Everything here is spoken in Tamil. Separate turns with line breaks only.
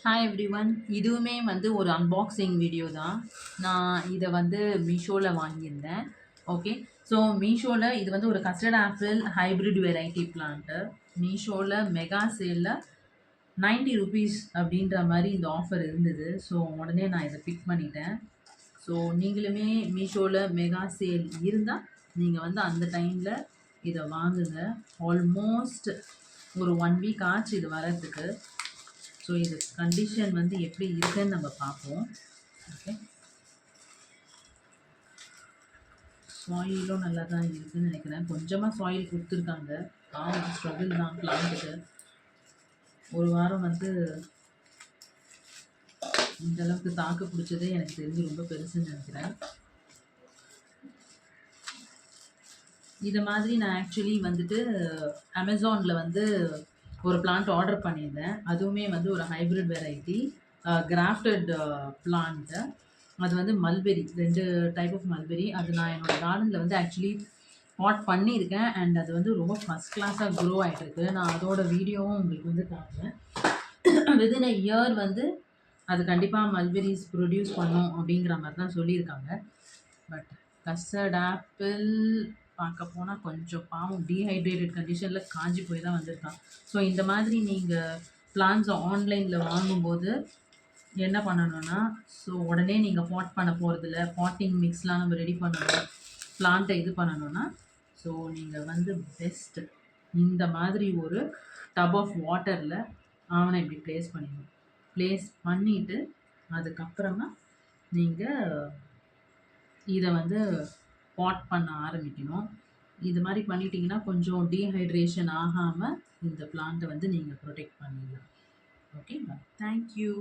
Hi everyone. இதுவுமே வந்து ஒரு அன்பாக்சிங் வீடியோ தான். நான் இத வந்து மீஷோல வாங்கியிருந்தேன். ஓகே. ஸோ மீஷோல இது வந்து ஒரு custard apple hybrid variety plant. மீஷோல மெகா சேல்ல ₹90 அப்படின்ற மாரி இந்த ஆஃபர் இருந்தது. ஸோ உடனே நான் இத பிக் பண்ணிட்டேன். ஸோ நீங்களுமே மீஷோல மெகா சேல் இருந்தா, நீங்க வந்து அந்த டைம்ல இத வாங்குங்க. ஆல்மோஸ்ட் ஒரு 1 வீக் ஆச்சு இது வரதுக்கு. ஸோ இது கண்டிஷன் வந்து எப்படி இருக்குன்னு நம்ம பார்ப்போம். ஓகே. சாயிலும் நல்லா தான் இருக்குன்னு நினைக்கிறேன். கொஞ்சமாக சாயில் கொடுத்துருக்காங்க. பாவம் ஸ்ட்ரகிள் தான் பிளான்ட்டுக்கு. ஒரு வாரம் வந்து இந்த அளவுக்கு தாக்கு பிடிச்சதே எனக்கு தெரிஞ்சு ரொம்ப பெருசுன்னு நினைக்கிறேன். இதை மாதிரி நான் ஆக்சுவலி வந்துட்டு அமேசானில் வந்து ஒரு பிளான்ட் ஆர்டர் பண்ணியிருந்தேன். அதுவுமே வந்து ஒரு ஹைப்ரிட் வெரைட்டி கிராஃப்டட் பிளான்ட்டு. அது வந்து மல்பெரி, 2 டைப் ஆஃப் மல்பெரி. அது நான் என்னோடய கார்டனில் வந்து ஆக்சுவலி பாட் பண்ணியிருக்கேன். அண்ட் அது வந்து ரொம்ப ஃபஸ்ட் கிளாஸாக க்ரோ ஆகிட்டுருக்கு. நான் அதோட வீடியோவும் உங்களுக்கு வந்து காட்டுறேன். வித்தின் அ இயர் வந்து அது கண்டிப்பாக மல்பெரிஸ் ப்ரொடியூஸ் பண்ணும் அப்படிங்கிற மாதிரி தான் சொல்லியிருக்காங்க. பட் கஸ்டர்ட் ஆப்பிள் பார்க்க போனால் கொஞ்சம் பாவம் டீஹைட்ரேட்டட் கண்டிஷனில் காஞ்சி போய் தான் வந்திருக்கான். ஸோ இந்த மாதிரி நீங்கள் பிளான்ஸை ஆன்லைனில் வாங்கும்போது என்ன பண்ணணும்னா, ஸோ உடனே நீங்கள் பாட் பண்ண போகிறதில்ல. பாட்டிங் மிக்ஸ்லாம் நம்ம ரெடி பண்ணணும். பிளான்ட்டை இது பண்ணணும்னா, ஸோ நீங்கள் வந்து பெஸ்ட்டு இந்த மாதிரி ஒரு டப் ஆஃப் வாட்டரில் அவனை இப்படி ப்ளேஸ் பண்ணிடணும். ப்ளேஸ் பண்ணிவிட்டு அதுக்கப்புறமா நீங்கள் இதை வந்து பாட் பண்ண ஆரம்பிக்கணும். இது மாதிரி பண்ணிட்டீங்கன்னா கொஞ்சம் டீஹைட்ரேஷன் ஆகாமல் இந்த பிளான்ட்டை வந்து நீங்கள் ப்ரொடெக்ட் பண்ணிடலாம். ஓகேங்களா? Thank you.